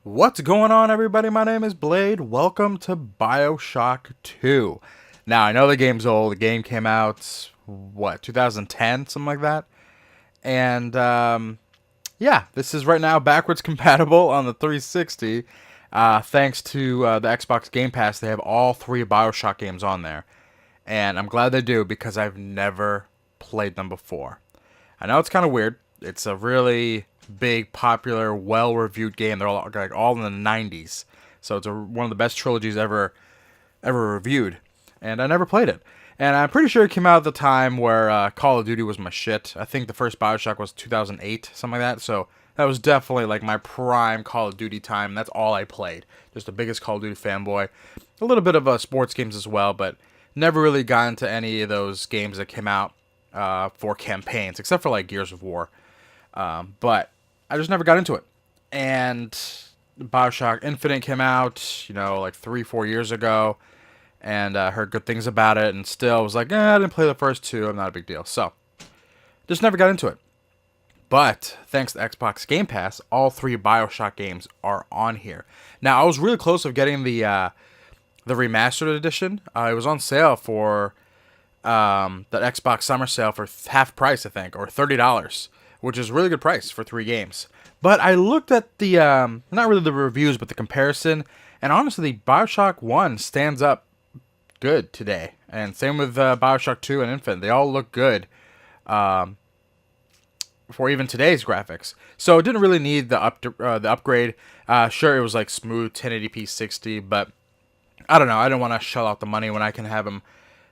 What's going on, everybody? My name is Blade. Welcome to BioShock 2. Now, I know the game's old. The game came out, what, 2010? Something like that. And, yeah, this is right now backwards compatible on the 360. Thanks to the Xbox Game Pass, they have all three BioShock games on there. And I'm glad they do because I've never played them before. I know it's kind of weird. It's a really big, popular, well-reviewed game. They're all in the 90s, so it's one of the best trilogies ever reviewed. And I never played it. And I'm pretty sure it came out at the time where Call of Duty was my shit. I think the first BioShock was 2008, something like that. So that was definitely like my prime Call of Duty time. That's all I played. Just the biggest Call of Duty fanboy. A little bit of sports games as well, but never really got into any of those games that came out for campaigns, except for like Gears of War. But I just never got into it. And BioShock Infinite came out, like 3-4 years ago, and I heard good things about it, and still was like, I didn't play the first two. I'm not a big deal. So just never got into it. But thanks to Xbox Game Pass, all three BioShock games are on here. Now, I was really close of getting the remastered edition. It was on sale for that Xbox Summer Sale for half price, I think, or $30, which is a really good price for three games. But I looked at the, not really the reviews, but the comparison, and honestly, BioShock 1 stands up good today. And same with BioShock 2 and Infinite. They all look good for even today's graphics. So it didn't really need the upgrade. Sure, it was like smooth 1080p 60, but I don't know. I don't want to shell out the money when I can have them,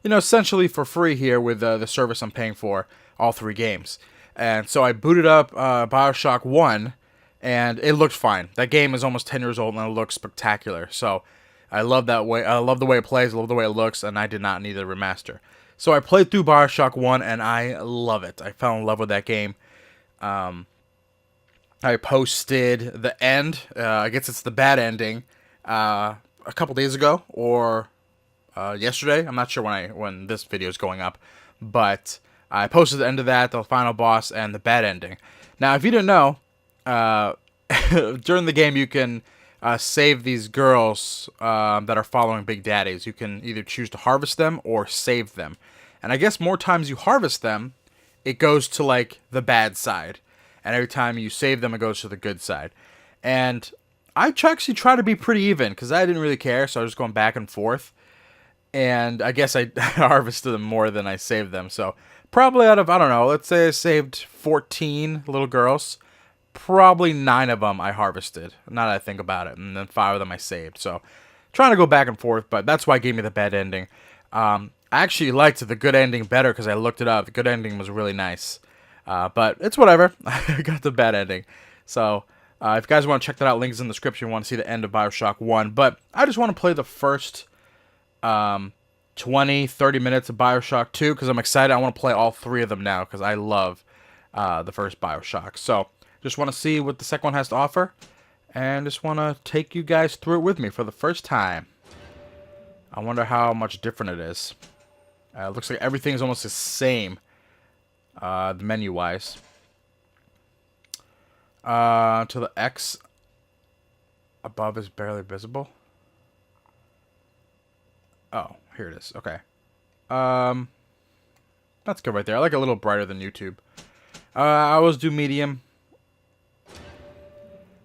essentially for free here with the service I'm paying for, all three games. And so I booted up BioShock 1, and it looked fine. That game is almost 10 years old, and it looks spectacular. So I love that way. I love the way it plays. I love the way it looks, and I did not need a remaster. So I played through BioShock 1, and I love it. I fell in love with that game. I posted the end. I guess it's the bad ending. A couple days ago, or yesterday. I'm not sure when this video is going up, but I posted the end of that, the final boss, and the bad ending. Now, if you didn't know, during the game you can save these girls that are following Big Daddies. You can either choose to harvest them or save them. And I guess more times you harvest them, it goes to like the bad side. And every time you save them, it goes to the good side. And I actually try to be pretty even because I didn't really care, so I was just going back and forth. And I guess I harvested them more than I saved them. So probably out of, I don't know, let's say I saved 14 little girls. Probably 9 of them I harvested, now that I think about it. And then 5 of them I saved. So trying to go back and forth, but that's why it gave me the bad ending. I actually liked the good ending better because I looked it up. The good ending was really nice. But it's whatever. I got the bad ending. So if you guys want to check that out, links in the description. You want to see the end of BioShock 1. But I just want to play the first 20-30 minutes of BioShock 2 because I'm excited. I want to play all three of them now because I love the first BioShock. So just want to see what the second one has to offer, and just want to take you guys through it with me for the first time. I wonder how much different it is. It looks like everything's almost the same, the menu-wise. To the X above is barely visible. Oh, here it is. Okay. That's good right there. I like it a little brighter than YouTube. I always do medium.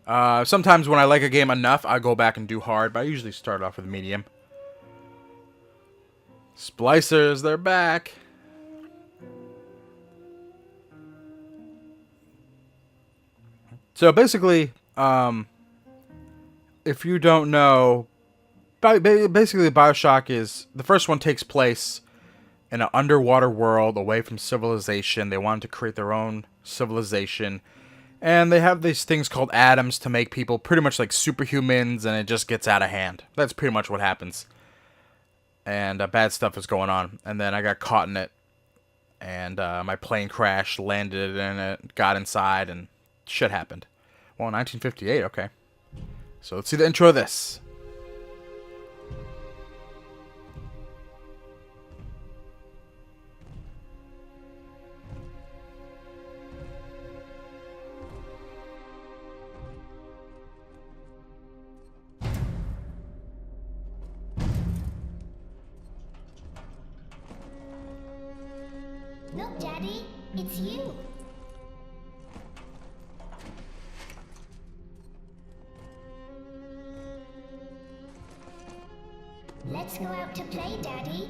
Sometimes when I like a game enough, I go back and do hard, but I usually start off with medium. Splicers, they're back. So basically, if you don't know, basically BioShock is, the first one takes place in an underwater world away from civilization. They wanted to create their own civilization. And they have these things called atoms to make people pretty much like superhumans, and it just gets out of hand. That's pretty much what happens. And bad stuff is going on. And then I got caught in it. And my plane crashed, landed in it, got inside, and shit happened. Well, 1958, okay. So let's see the intro of this. Look, Daddy, it's you. Let's go out to play, Daddy.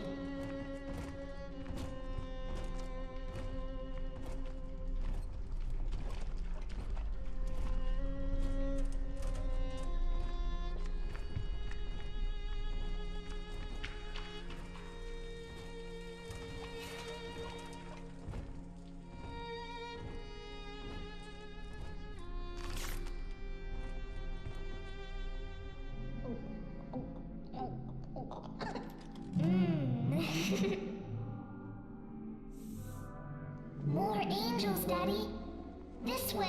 More angels, Daddy. This way.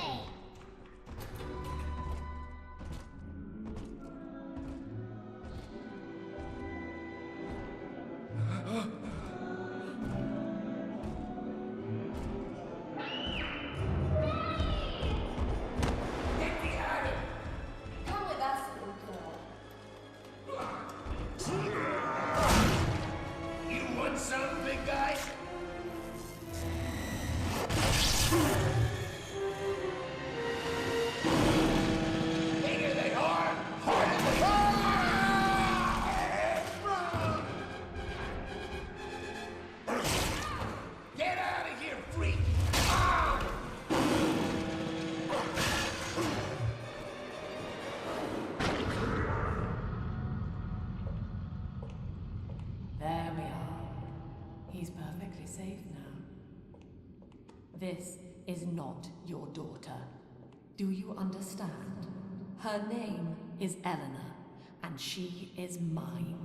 Come with us, little girl. You want some, big guy? Bigger they are, harder they are! Get out of here, freak! There we are. He's perfectly safe now. This is not your daughter. Do you understand? Her name is Eleanor, and she is mine.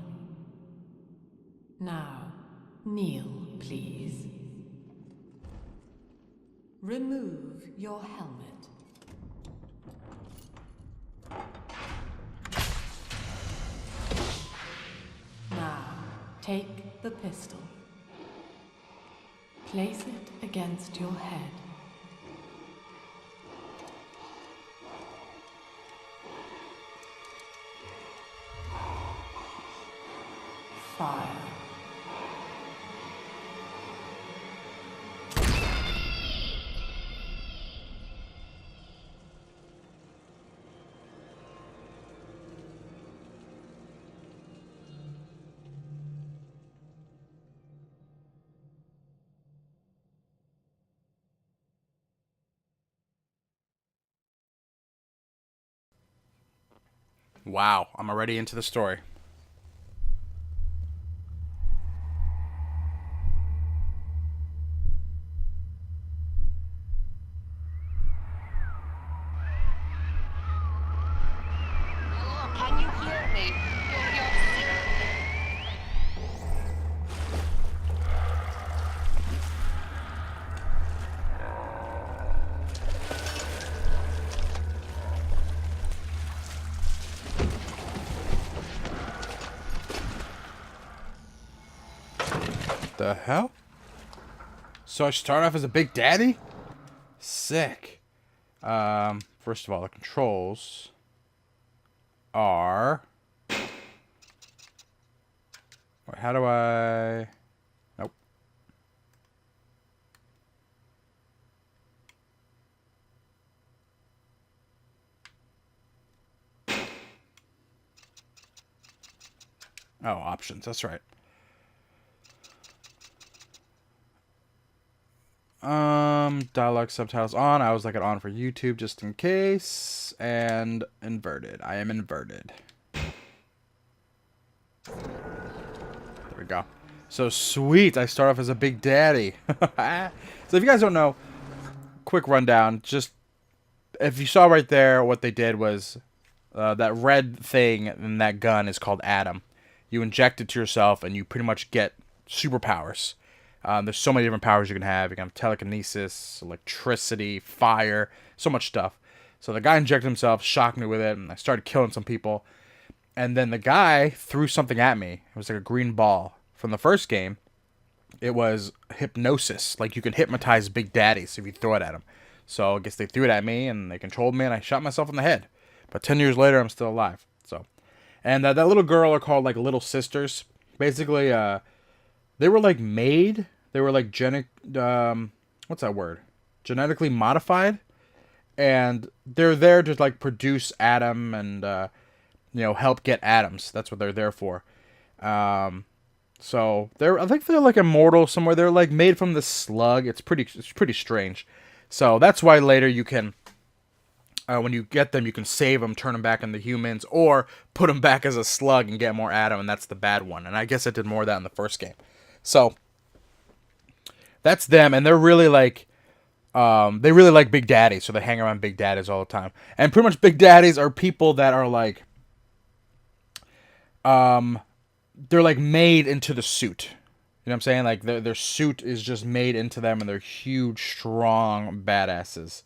Now, kneel, please. Remove your helmet. Now, take the pistol. Place it against your head. Fire. Wow, I'm already into the story. Hello, can you hear me? The hell? So I start off as a big daddy? Sick. First of all, the controls are... Wait, how do I... Nope. Oh, options, that's right. Dialogue subtitles on. I was like it on for YouTube just in case. And inverted. I am inverted. There we go. So sweet. I start off as a big daddy. So if you guys don't know, quick rundown. Just if you saw right there, what they did was that red thing in that gun is called Adam. You inject it to yourself and you pretty much get superpowers. There's so many different powers you can have. You can have telekinesis, electricity, fire, so much stuff. So the guy injected himself, shocked me with it, and I started killing some people. And then the guy threw something at me. It was like a green ball. From the first game, it was hypnosis. Like you can hypnotize big daddies if you throw it at them. So I guess they threw it at me, and they controlled me, and I shot myself in the head. But 10 years later, I'm still alive. So, and that little girl are called like little sisters. Basically, they were like made They were like what's that word? Genetically modified, and they're there to like produce Adam and help get atoms. That's what they're there for. So I think they're like immortal somewhere. They're like made from the slug. It's pretty strange. So that's why later you can, when you get them, you can save them, turn them back into humans, or put them back as a slug and get more Adam, and that's the bad one. And I guess it did more of that in the first game. So that's them, and they're really like, they really like Big Daddy, so they hang around Big Daddies all the time. And pretty much Big Daddies are people that are like, they're like made into the suit. You know what I'm saying? Like their suit is just made into them, and they're huge, strong badasses.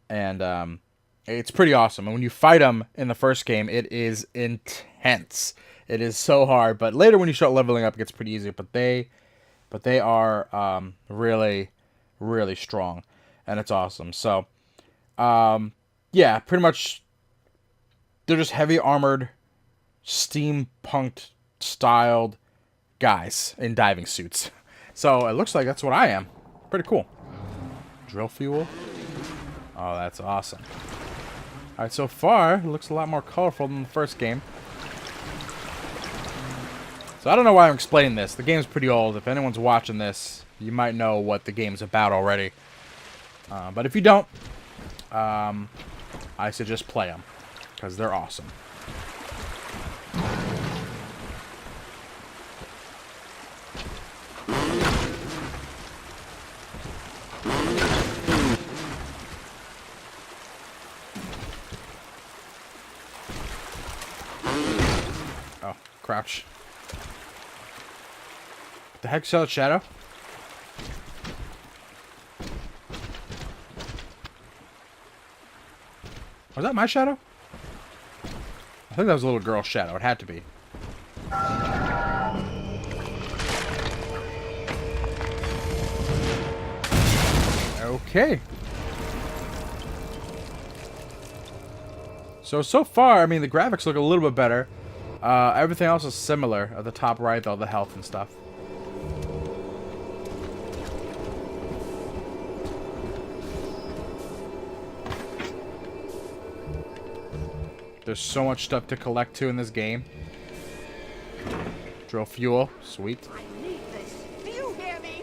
And it's pretty awesome. And when you fight them in the first game, it is intense. It is so hard. But later, when you start leveling up, it gets pretty easy. But they are really, really strong, and it's awesome. So, yeah, pretty much, they're just heavy armored, steampunked styled guys in diving suits. So it looks like that's what I am. Pretty cool. Drill fuel. Oh, that's awesome. Alright, so far, it looks a lot more colorful than the first game. So I don't know why I'm explaining this. The game's pretty old. If anyone's watching this, you might know what the game's about already. But if you don't, I suggest play them, because they're awesome. Oh, crouch. What the heck's that shadow? Was that my shadow? I think that was a little girl's shadow. It had to be. Okay. So far, I mean, the graphics look a little bit better. Everything else is similar. At the top right, all the health and stuff. There's so much stuff to collect too in this game. Drill fuel, sweet. I need this. Do you hear me?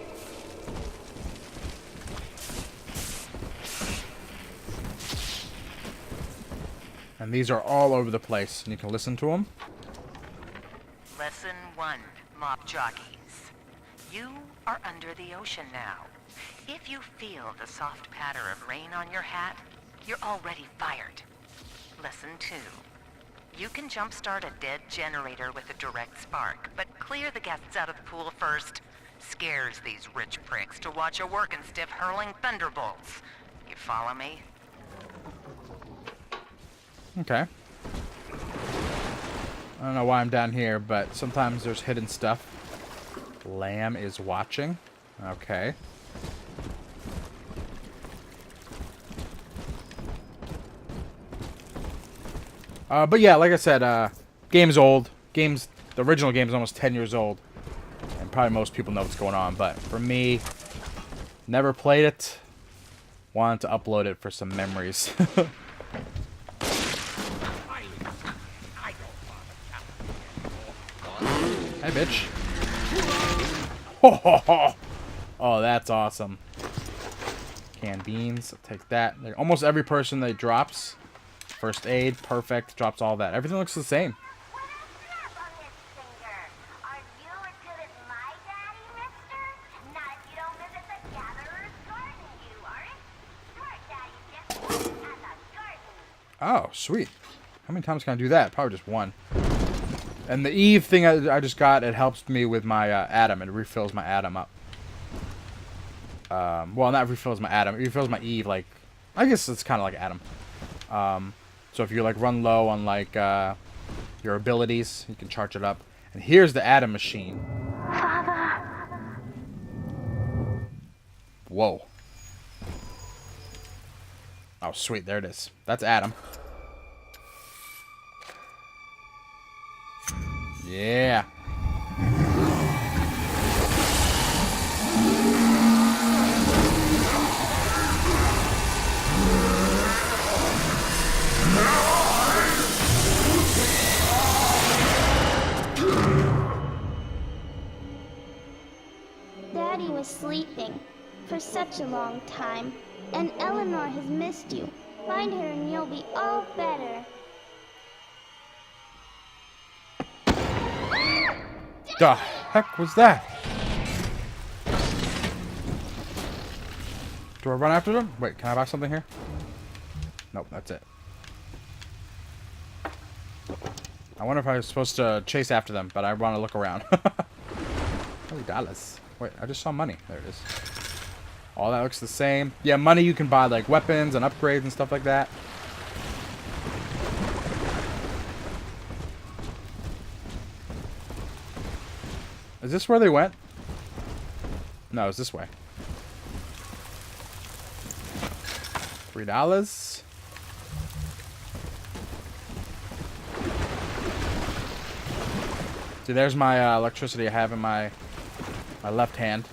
And these are all over the place, and you can listen to them. Lesson 1, mob jockeys. You are under the ocean now. If you feel the soft patter of rain on your hat, you're already fired. Lesson 2. You can jumpstart a dead generator with a direct spark, but clear the guests out of the pool first. Scares these rich pricks to watch a working stiff hurling thunderbolts. You follow me? Okay. I don't know why I'm down here, but sometimes there's hidden stuff. Lamb is watching. Okay. But yeah, like I said, game's old. The original game's almost 10 years old. And probably most people know what's going on. But for me, never played it. Wanted to upload it for some memories. Hey, bitch. Oh, that's awesome. Canned beans. I'll take that. Like, almost every person that drops. First aid, perfect. Drops all that. Everything looks the same. What a strap on his finger. Are you as good as my daddy, mister? Not if you don't visit the gatherer's garden, you aren't. Your daddy just works at the garden. Oh, sweet. How many times can I do that? Probably just one. And the Eve thing I just got, it helps me with my Adam. It refills my Adam up. Well, not refills my Adam. It refills my Eve, like... I guess it's kind of like Adam. So if you, like, run low on, like, your abilities, you can charge it up. And here's the Adam machine. Father. Whoa. Oh, sweet. There it is. That's Adam. Yeah. a long time, and Eleanor has missed you. Find her and you'll be all better. The heck was that? Do I run after them? Wait, can I buy something here? Nope, that's it. I wonder if I was supposed to chase after them, but I want to look around. $20. Wait, I just saw money. There it is. All that looks the same. Yeah, money you can buy like weapons and upgrades and stuff like that. Is this where they went? No, it's this way. $3. See, there's my electricity I have in my left hand.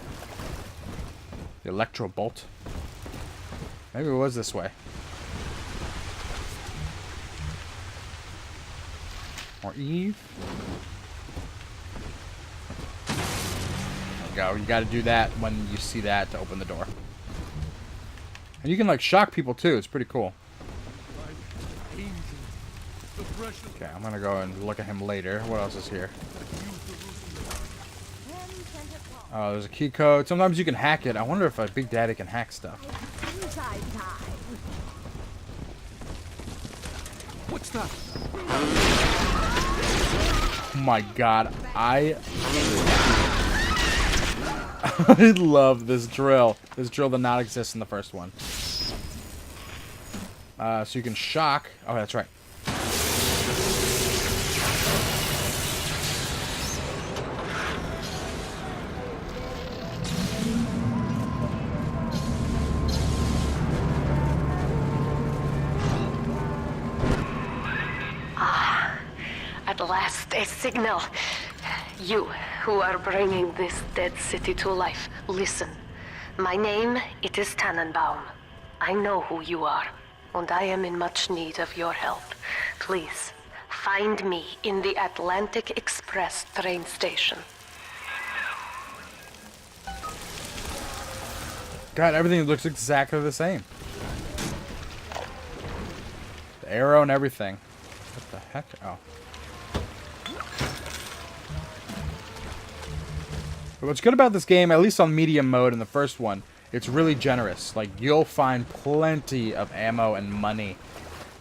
The electro bolt. Maybe it was this way. Or Eve. There you go. You got to do that when you see that to open the door. And you can like shock people too. It's pretty cool. Okay, I'm gonna go and look at him later. What else is here? Oh, there's a key code. Sometimes you can hack it. I wonder if a Big Daddy can hack stuff. What's that? Oh my god, I I love this drill. This drill did not exist in the first one. So you can shock. Oh, that's right. At last, a signal. You, who are bringing this dead city to life, listen. My name, it is Tannenbaum. I know who you are, and I am in much need of your help. Please, find me in the Atlantic Express train station. God, everything looks exactly the same. The arrow and everything. What the heck? Oh. But what's good about this game, at least on medium mode in the first one, it's really generous. Like, you'll find plenty of ammo and money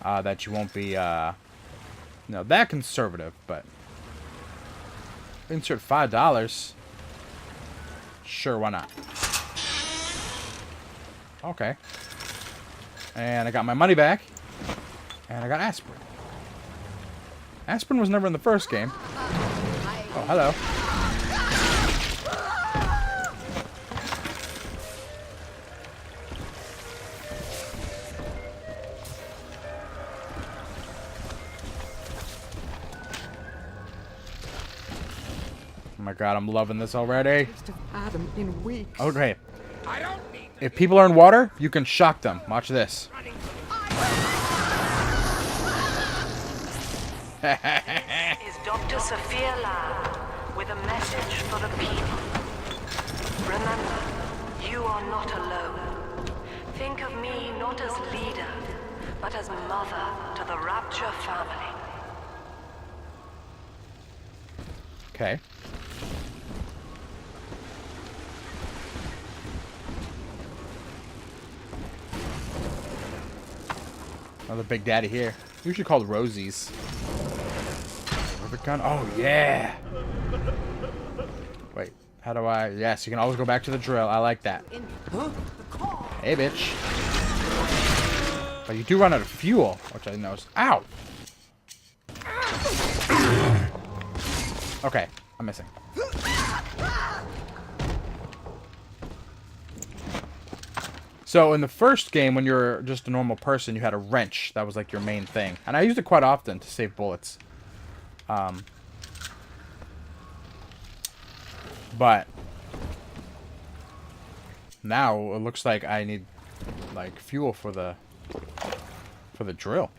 that you won't be, that conservative, but... Insert $5. Sure, why not? Okay. And I got my money back. And I got aspirin. Aspirin was never in the first game. Oh, hello. Oh my god, I'm loving this already. Adam in weeks. Okay. I don't need If people are in water, you can shock them. Watch this. Is Dr. Sophia Lab with a message for the people. Remember, you are not alone. Think of me not as leader, but as mother to the Rapture family. Okay. Another Big Daddy here. Usually called Rosie's. Perfect gun. Oh, yeah. Wait. How do I... Yes, you can always go back to the drill. I like that. Hey, bitch. But you do run out of fuel, which I noticed. Ow! Okay. I'm missing. So in the first game, when you're just a normal person, you had a wrench. That was like your main thing. And I used it quite often to save bullets. But now it looks like I need like fuel for the drill.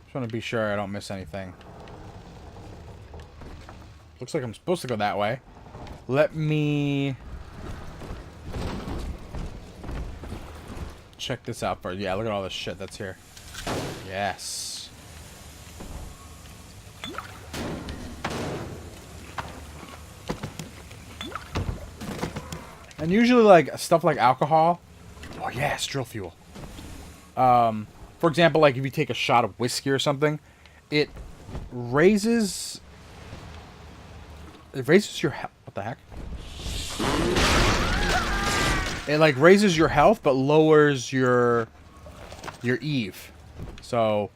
Just want to be sure I don't miss anything. Looks like I'm supposed to go that way. Let me check this out first. Yeah, look at all this shit that's here. Yes. And usually, like, stuff like alcohol. Oh, yes, drill fuel. For example, like, if you take a shot of whiskey or something, it raises your health. What the heck? It, like, raises your health, but lowers your Eve. So,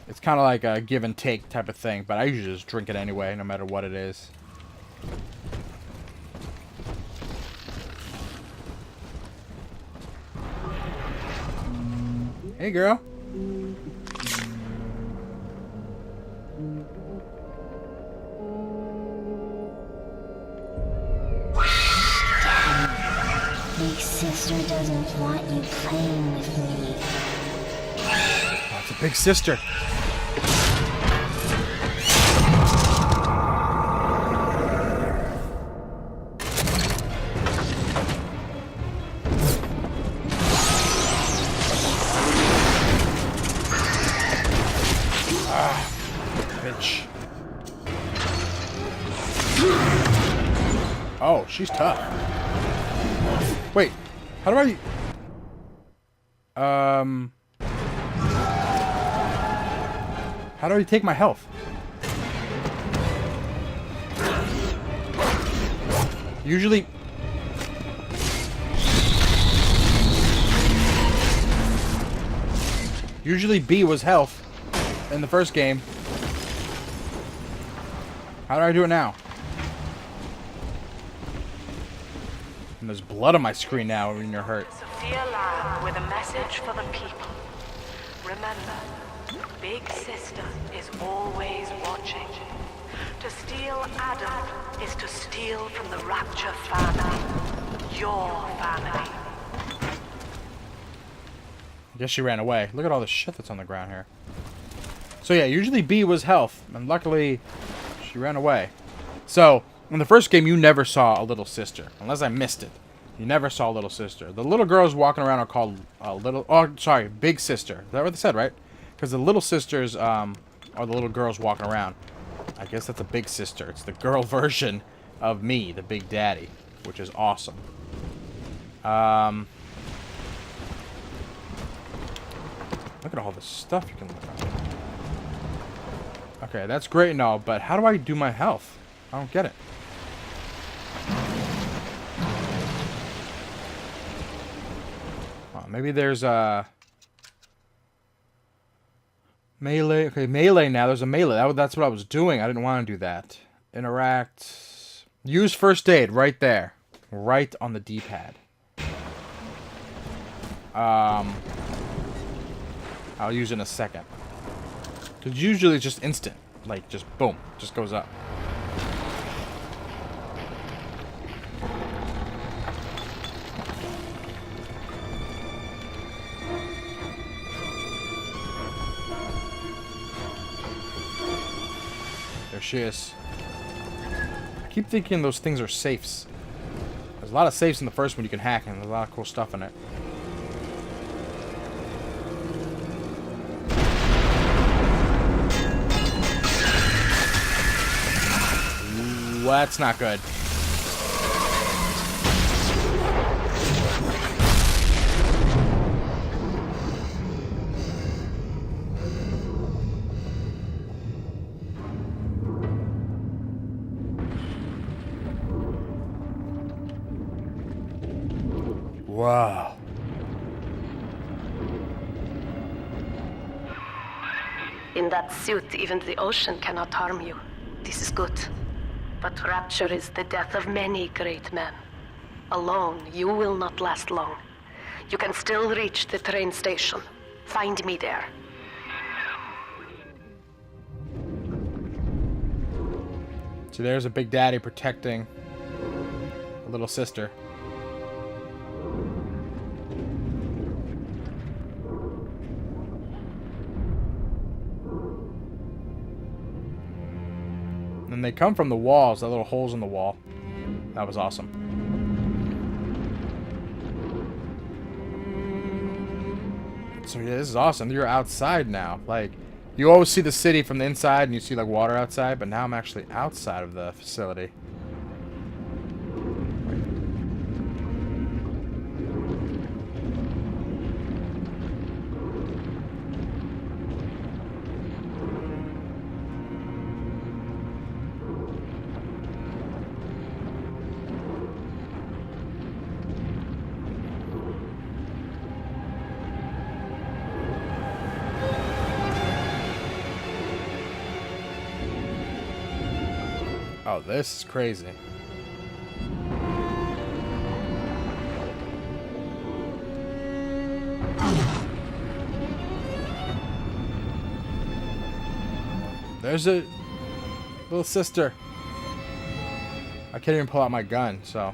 it's kind of like a give and take type of thing. But I usually just drink it anyway, no matter what it is. Hey, girl. Big sister doesn't want you playing with me. Oh, it's a big sister. Bitch. Oh, she's tough. Wait, how do I... How do I take my health? Usually... Usually B was health in the first game. How do I do it now? And there's blood on my screen now when you're hurt. Sophia Lamb with a message for the people. Remember, Big Sister is always watching. To steal Adam is to steal from the Rapture family. Your family. I guess she ran away. Look at all the shit that's on the ground here. So yeah, usually B was health, and luckily she ran away. So, in the first game, you never saw a little sister. Unless I missed it. You never saw a little sister. The little girls walking around are called big sister. Is that what they said, right? Because the little sisters are the little girls walking around. I guess that's a big sister. It's the girl version of me, the big daddy, which is awesome. Look at all the stuff you can look at. Okay, that's great and all, but how do I do my health? I don't get it. Oh, maybe there's a melee. Okay, melee now. There's a melee. That's what I was doing. I didn't want to do that. Interact. Use first aid right there. Right on the D-pad. I'll use it in a second. Because usually it's just instant. Like, just boom. Just goes up. There she is. I keep thinking those things are safes. There's a lot of safes in the first one you can hack, and there's a lot of cool stuff in it. That's not good. Wow. In that suit, even the ocean cannot harm you. This is good. But Rapture is the death of many great men. Alone, you will not last long. You can still reach the train station. Find me there. So there's a big daddy protecting a little sister. And they come from the walls, the little holes in the wall. That was awesome. So yeah, this is awesome. You're outside now. Like, you always see the city from the inside and you see like water outside, but now I'm actually outside of the facility. Oh, this is crazy. There's a little sister. I can't even pull out my gun, so.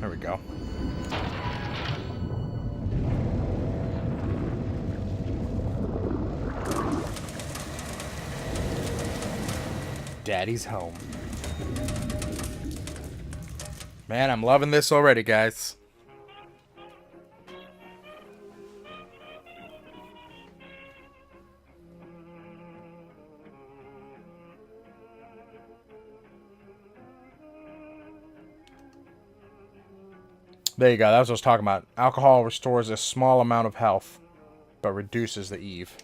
There we go. Daddy's home. Man, I'm loving this already, guys. There you go. That's what I was talking about. Alcohol restores a small amount of health, but reduces the Eve.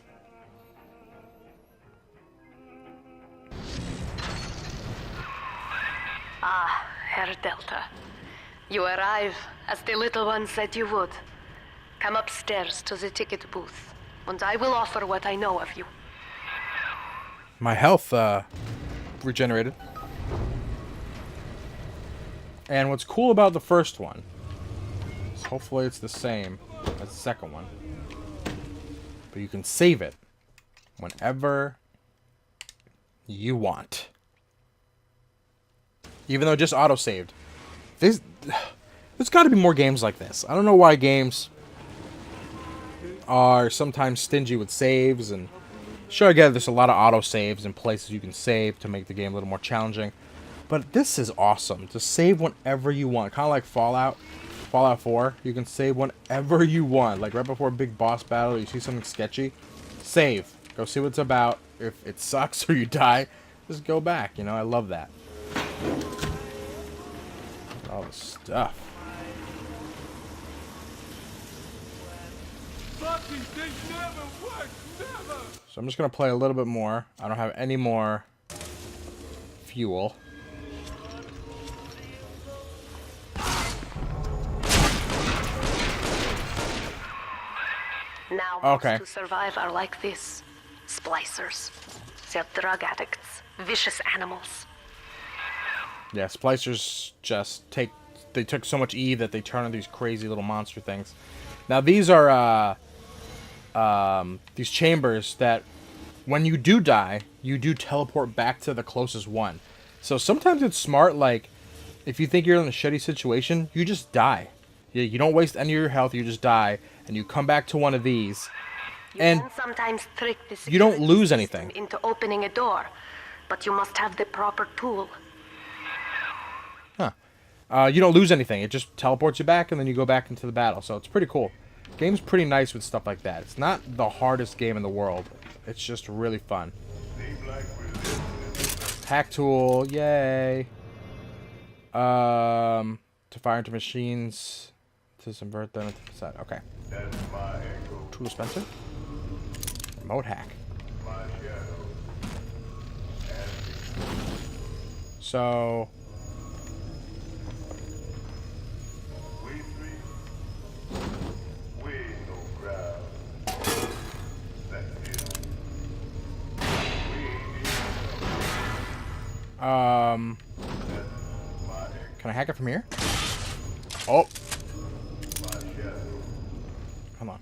Ah, Herr Delta. You arrive, as the little one said you would. Come upstairs to the ticket booth, and I will offer what I know of you. My health regenerated. And what's cool about the first one is hopefully it's the same as the second one. But you can save it whenever you want. Even though it just auto-saved. There's got to be more games like this. I don't know why games are sometimes stingy with saves. And sure, I get there's a lot of auto-saves and places you can save to make the game a little more challenging. But this is awesome. To save whenever you want. Kind of like Fallout 4. You can save whenever you want. Like right before a big boss battle, you see something sketchy. Save. Go see what it's about. If it sucks or you die, just go back. You know, I love that. All the stuff. So I'm just going to play a little bit more. I don't have any more fuel. Now, Okay. most who survive are like this. Splicers. They're drug addicts. Vicious animals. Yeah, splicers just they took so much Eve that they turn into these crazy little monster things. Now these are these chambers that when you do die, you do teleport back to the closest one. So sometimes it's smart, like if you think you're in a shitty situation, you just die. You don't waste any of your health, you just die, and you come back to one of these. And you can sometimes trick the you don't security lose system anything. into opening a door, but you must have the proper tool. You don't lose anything. It just teleports you back, and then you go back into the battle. So it's pretty cool. Game's pretty nice with stuff like that. It's not the hardest game in the world. It's just really fun. Hack tool, yay. To fire into machines, to subvert them into the side. Okay. Tool dispenser. Remote hack. So. Can I hack it from here? Oh. Come on.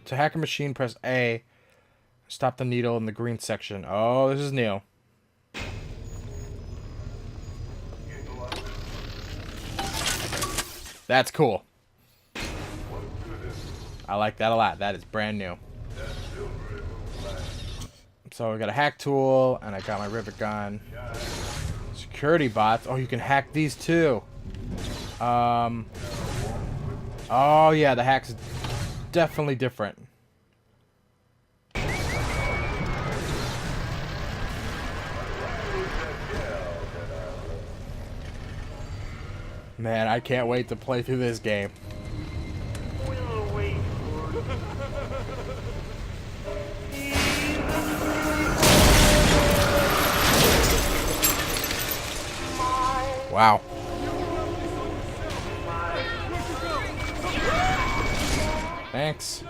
To hack a machine, press A. Stop the needle in the green section. Oh, this is new. That's cool. I like that a lot. That is brand new. So I got a hack tool, and I got my rivet gun. Security bots. Oh, you can hack these too. Oh yeah, the hack's definitely different. Man, I can't wait to play through this game. Wow. Thanks.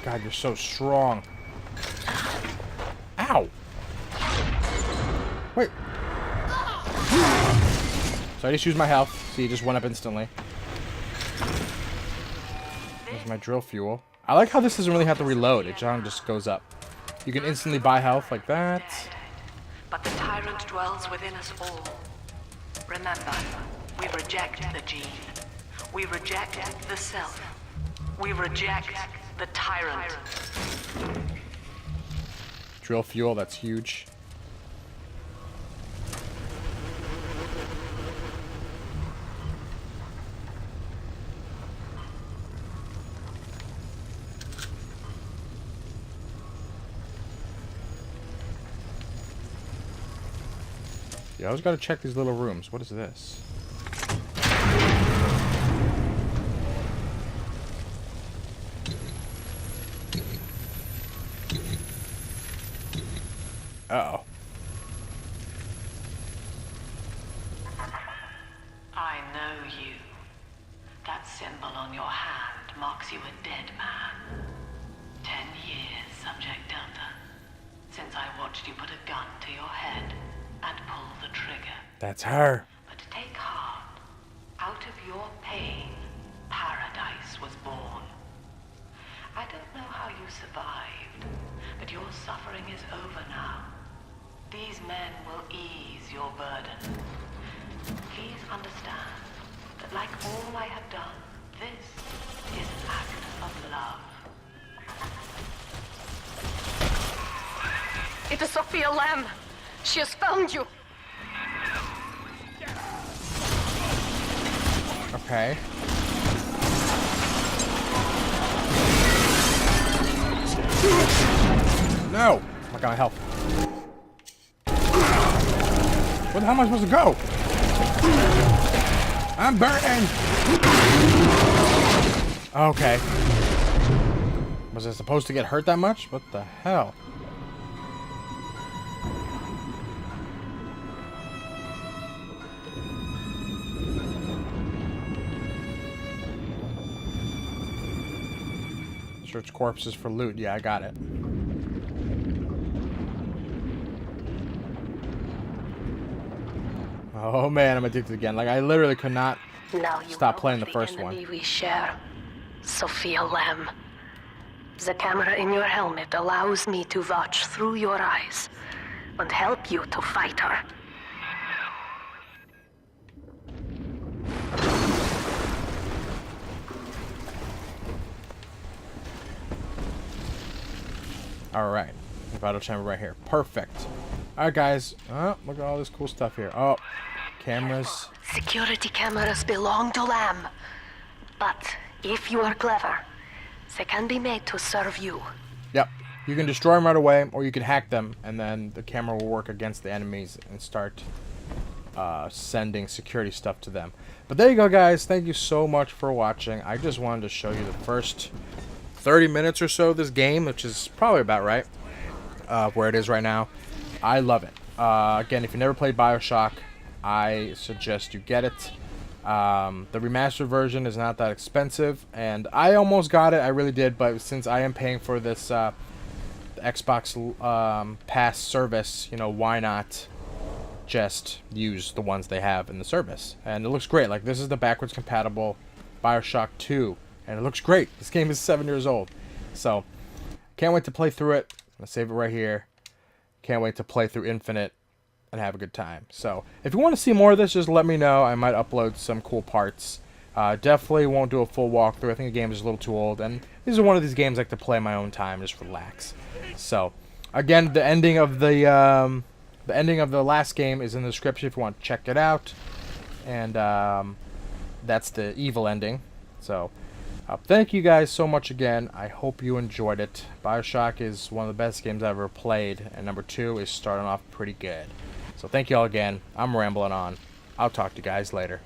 God, you're so strong. Ow. Wait. So I just used my health. See, it just went up instantly. There's my drill fuel. I like how this doesn't really have to reload. It just goes up. You can instantly buy health like that. But the tyrant dwells within us all. Remember, we reject the gene. We reject the self. We reject the tyrant. Drill fuel, that's huge. Yeah, I always gotta check these little rooms. What is this? Uh-oh. I know you. That symbol on your hand marks you a dead man. 10 years, Subject Delta, since I watched you put a gun to your head and pull the trigger. That's her. But take heart. Out of your pain, paradise was born. I don't know how you survived, but your suffering is over now. These men will ease your burden. Please understand that like all I have done, this is an act of love. It is Sophia Lamb. She has found you. Okay. No! I got my health. Where the hell am I supposed to go? I'm burning! Okay. Was I supposed to get hurt that much? What the hell? Search corpses for loot. Yeah, I got it. Oh man, I'm addicted again. Like, I literally could not stop playing the first one. We share, Sophia Lamb. The camera in your helmet allows me to watch through your eyes and help you to fight her. Alright. Vital chamber right here. Perfect. Alright, guys. Oh, look at all this cool stuff here. Oh, cameras. Security cameras belong to Lamb. But if you are clever, they can be made to serve you. Yep. You can destroy them right away, or you can hack them, and then the camera will work against the enemies and start sending security stuff to them. But there you go, guys. Thank you so much for watching. I just wanted to show you the first 30 minutes or so of this game, which is probably about right where it is right now. I love it. Again, if you never played BioShock, I suggest you get it. The remastered version is not that expensive, and I almost got it. I really did, but since I am paying for this Xbox Pass service, you know, why not just use the ones they have in the service? And it looks great. Like, this is the backwards compatible BioShock 2. And it looks great. This game is 7 years old. So, can't wait to play through it. I'm going to save it right here. Can't wait to play through Infinite. and have a good time. So if you want to see more of this, just let me know. I might upload some cool parts. Definitely won't do a full walkthrough. I think the game is a little too old, and these are one of these games I like to play in my own time, just relax. So, again, the ending of the last game is in the description if you want to check it out, and that's the evil ending. So, thank you guys so much again. I hope you enjoyed it. BioShock is one of the best games I've ever played, and number 2 is starting off pretty good. So, thank you all again. I'm rambling on. I'll talk to you guys later.